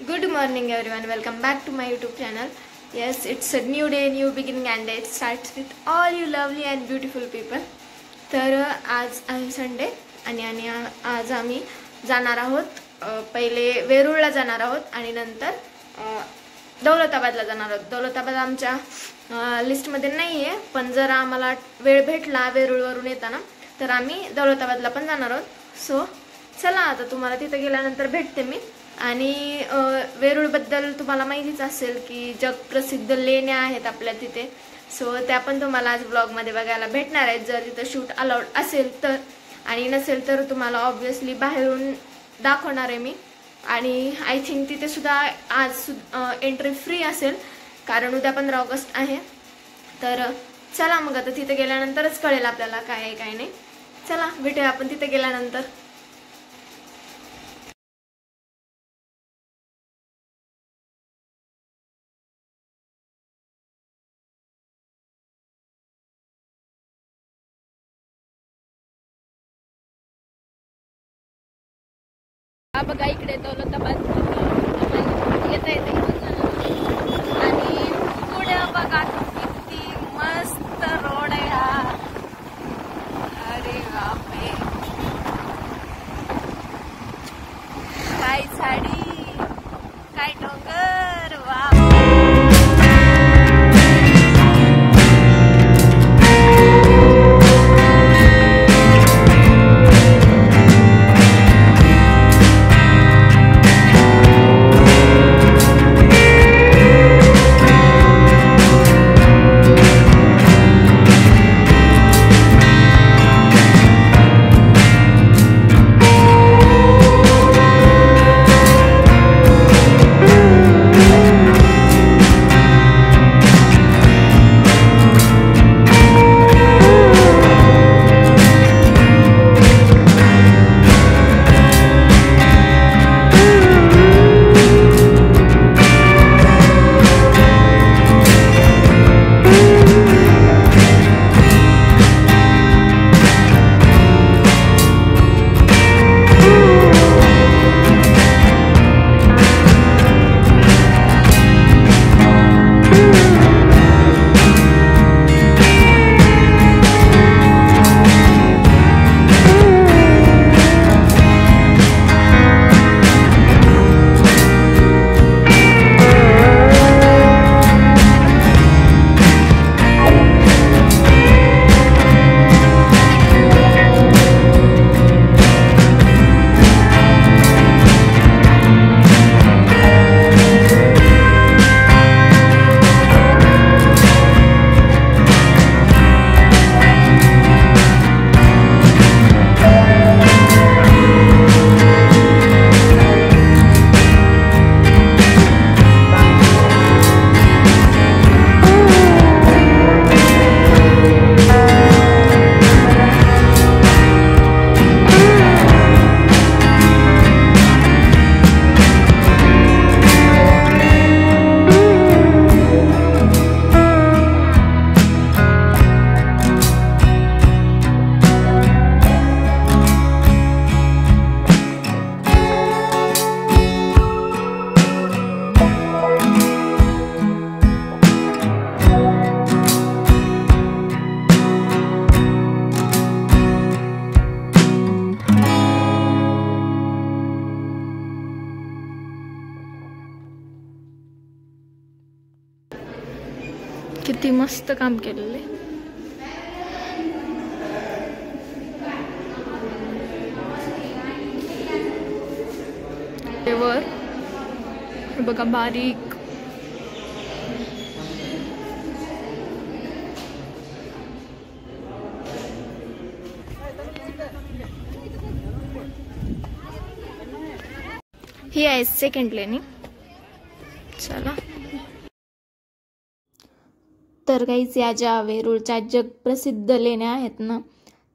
Good morning everyone, welcome back to my YouTube channel. Yes, it's a new day, new beginning and it starts with all you lovely and beautiful people. तर आज आहे Sunday आणि आज आम्ही जाणार आहोत पहिले वेरूळला जाणार आहोत आणि नंतर दौलताबादला जाणार आहोत. दौलताबाद आमच्या लिस्टमध्ये नाही आहे, पण जर आम्हाला वेळ भेटला वेरूळवरून येताना तर आम्ही दौलताबादला पण जाणार आहोत. सो चला आता तुम्हाला तिथे गेल्यानंतर भेटते मी. आणि वेरूळबद्दल तुम्हाला माहितीच असेल की जगप्रसिद्ध लेण्या आहेत आपल्या तिथे. सो त्या पण तुम्हाला आज ब्लॉगमध्ये बघायला भेटणार आहेत जर तिथं शूट अलाउड असेल तर, आणि नसेल तर तुम्हाला ऑब्वियसली बाहेरून दाखवणार आहे मी. आणि आय थिंक तिथे सुद्धा आज एंट्री फ्री असेल कारण उद्या 15 ऑगस्ट आहे. तर चला मग आता तिथे गेल्यानंतरच कळेल आपल्याला काय आहे काय नाही. चला भेटूया आपण तिथे गेल्यानंतर. बघा इकडे दौलताबाद येता येते आणि पुढे बघा किती मस्त रोड आहे हा. अरे बापरे, काय झाडी, काय डोंगर, वा. किती मस्त काम केलेले. वर बघा बारीक ही आहे सेकंड लेनी. चला तर गाईज या ज्या वेरूळच्या जगप्रसिद्ध लेण्या आहेत ना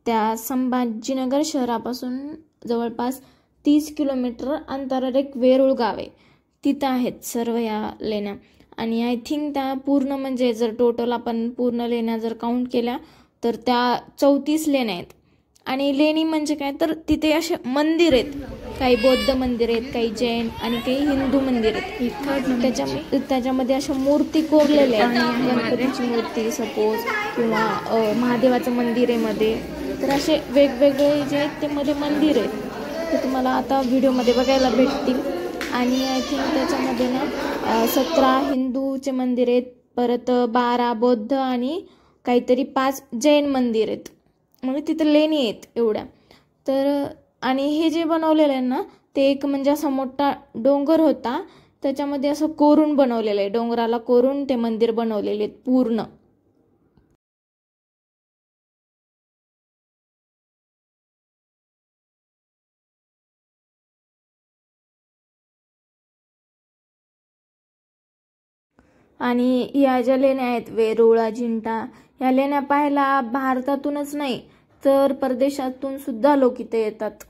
त्या संभाजीनगर शहरापासून जवळपास 30 किलोमीटर अंतरावर एक वेरूळ गाव आहे तिथं आहेत सर्व या लेण्या. आणि आय थिंक त्या पूर्ण म्हणजे जर टोटल आपण पूर्ण लेण्या जर काउंट केल्या तर त्या 34 लेण्या आहेत. आणि लेणी म्हणजे काय तर तिथे असे मंदिर आहेत, काही बौद्ध मंदिर आहेत, काही जैन आणि काही हिंदू मंदिर आहेत. त्याच्यामध्ये अशा मूर्ती कोरलेल्या आहेत, गणपतीची मूर्ती सपोज किंवा महादेवाचं मंदिर आहे मध्ये. तर असे वेगवेगळे जे आहेत ते मध्ये मंदिर आहेत ते तुम्हाला आता व्हिडिओमध्ये बघायला भेटतील. आणि आय थिंक त्याच्यामध्ये ना 17 हिंदूचे मंदिर आहेत, परत 12 बौद्ध आणि काहीतरी 5 जैन मंदिर आहेत. म्हणजे तिथं लेणी आहेत एवढ्या. तर आणि हे जे बनवलेलं आहे ना ते एक म्हणजे असा मोठा डोंगर होता, त्याच्यामध्ये असं कोरून बनवलेलं आहे, डोंगराला कोरून ते मंदिर बनवलेले आहेत पूर्ण. आणि ह्या ज्या लेण्या आहेत वेरूळ, अजिंठा, ह्या लेण्या पाहायला भारतातूनच नाही तर परदेशातून सुद्धा लोक इथे येतात.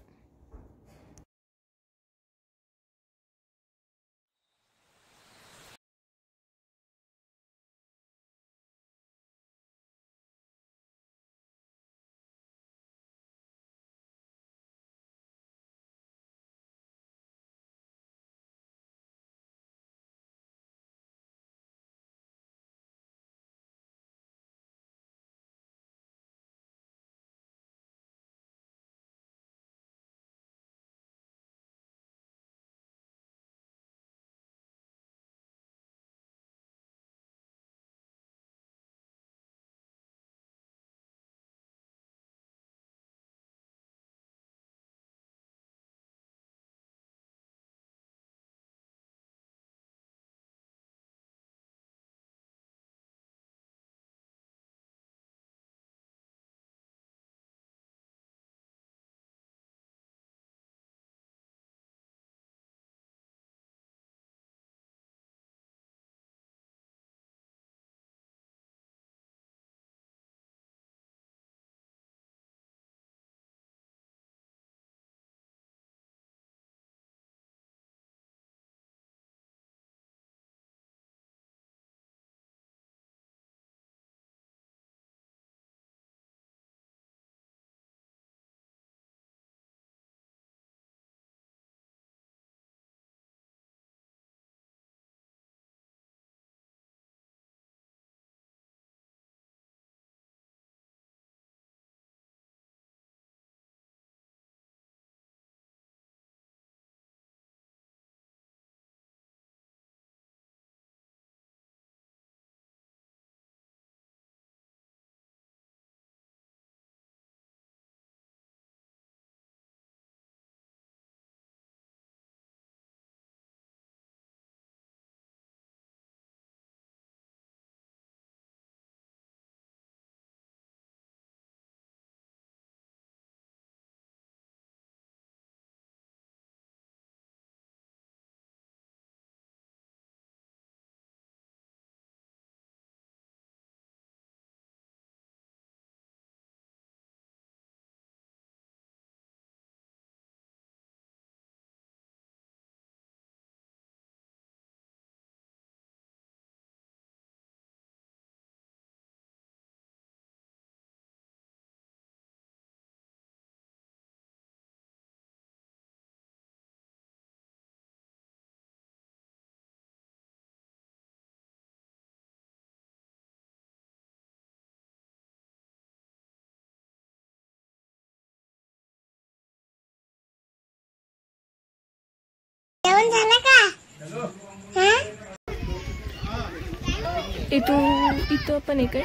इथं पण एक आहे.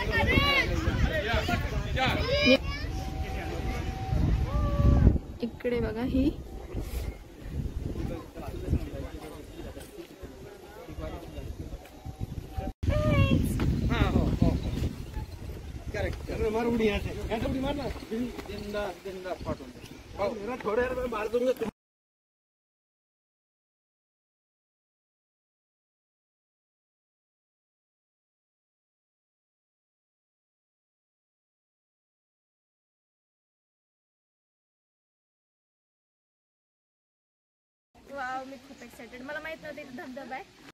इकडे बघा ही वाव, मी खूप एक्साइटेड. मला माहित नव्हतं इथे धबधबा आहे.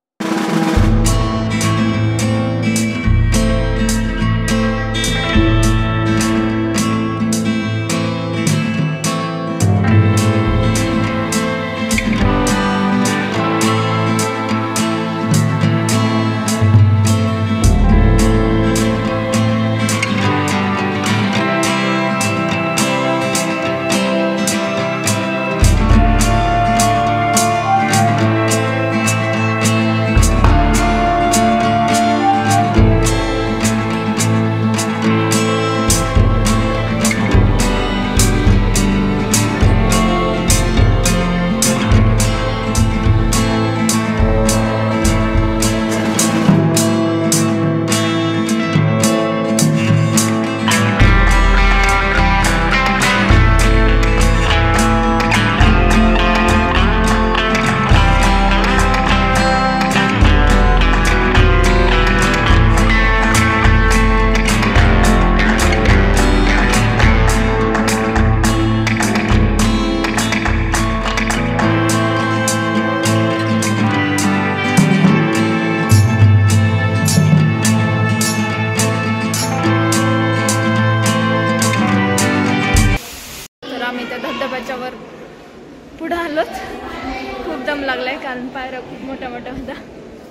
कारण पायऱ्या खूप मोठ्या मोठ्या होत्या.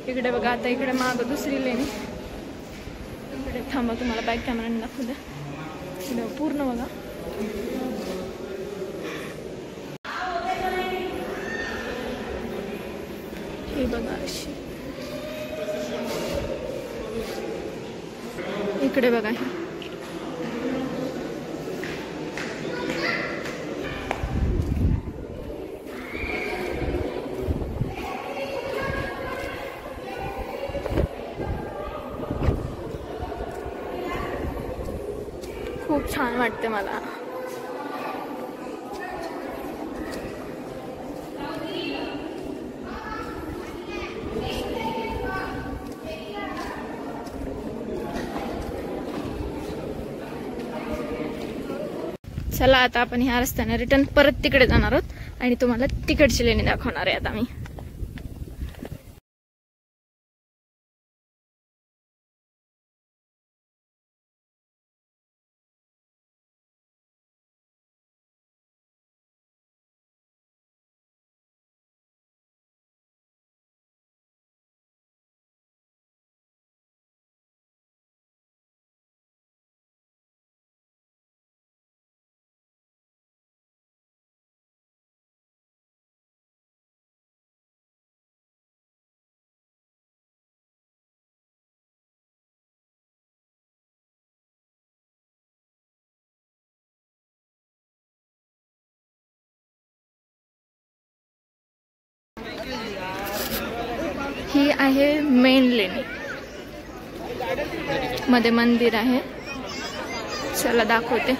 इकडे बघा, आता इकडे मागं दुसरी लेणी. इकडे थांबा, तुम्हाला बॅक कॅमेराने दाखवू द्या. इकडे पूर्ण बघा. हे बघा अशी. इकडे बघा हे. खूप छान वाटते मला. चला आता आपण ह्या रस्त्याने रिटर्न परत तिकडे जाणार आहोत आणि तुम्हाला तिकडची लेणी दाखवणार आहे आता मी. ही आहे मेन लेणी. मध्ये मंदिर आहे. चला दाखवते.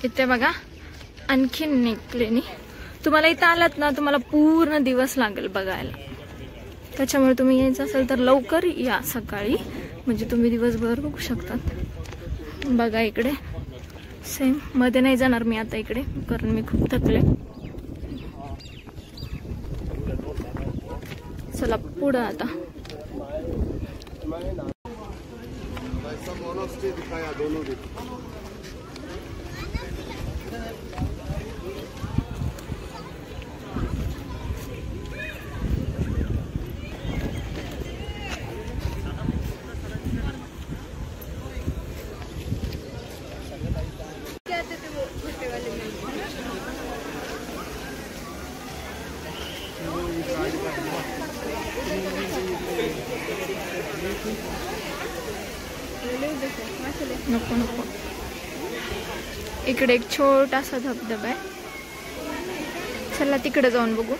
इथे बघा आणखीन निघलेली. तुम्हाला इथं आलात ना तुम्हाला पूर्ण दिवस लागेल बघायला. त्याच्यामुळे तुम्ही यायचं असेल तर लवकर या सकाळी, म्हणजे तुम्ही दिवसभर बघू शकतात. बघा इकडे सेम. मध्ये नाही जाणार मी आता इकडे, कारण मी खूप थकले. चला पुढं आता. नको नको. इकडे एक छोटासा धबधबा आहे. चला तिकडे जाऊन बघू.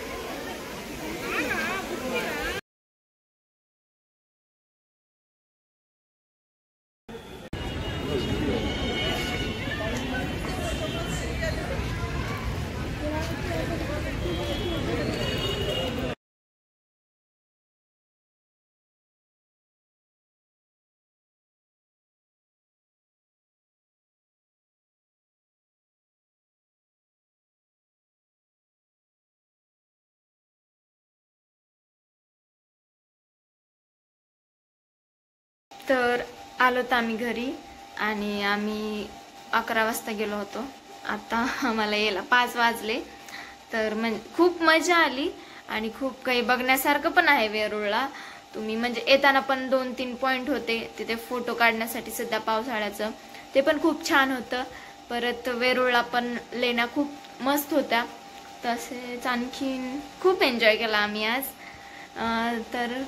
तर आलोत आम्ही घरी आणि आम्ही 11 वाजता गेलो होतो. आता आम्हाला यायला 5 वाजले. तर खूप मजा आली आणि खूप काही बघण्यासारखं पण आहे वेरूळला. तुम्ही म्हणजे येताना पण 2-3 पॉइंट होते तिथे फोटो काढण्यासाठी सध्या पावसाळ्याचं, ते पण खूप छान होतं. परत वेरूळला पण लेण्या खूप मस्त होत्या. तसेच आणखीन खूप एन्जॉय केला आम्ही आज. तर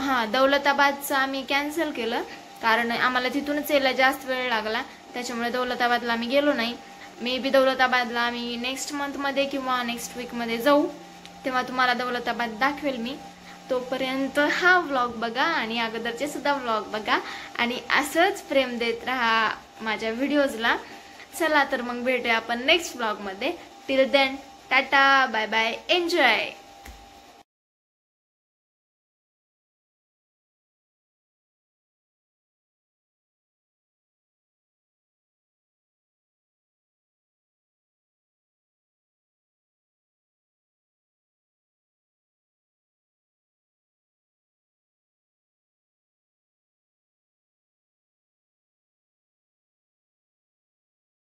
हां, दौलताबादचं आम्ही कॅन्सल केलं कारण आम्हाला तिथूनच यायला जास्त वेळ लागला. त्याच्यामुळे दौलताबादला आम्ही गेलो नाही. मे बी दौलताबादला आम्ही नेक्स्ट मंथमध्ये किंवा नेक्स्ट वीकमध्ये जाऊ, तेव्हा तुम्हाला दौलताबाद दाखवेल मी. तोपर्यंत हा व्लॉग बघा आणि अगोदरचे सुद्धा व्लॉग बघा आणि असंच प्रेम देत राहा माझ्या व्हिडिओजला. चला तर मग भेटूया आपण नेक्स्ट व्लॉगमध्ये. Till then tata, bye bye, enjoy.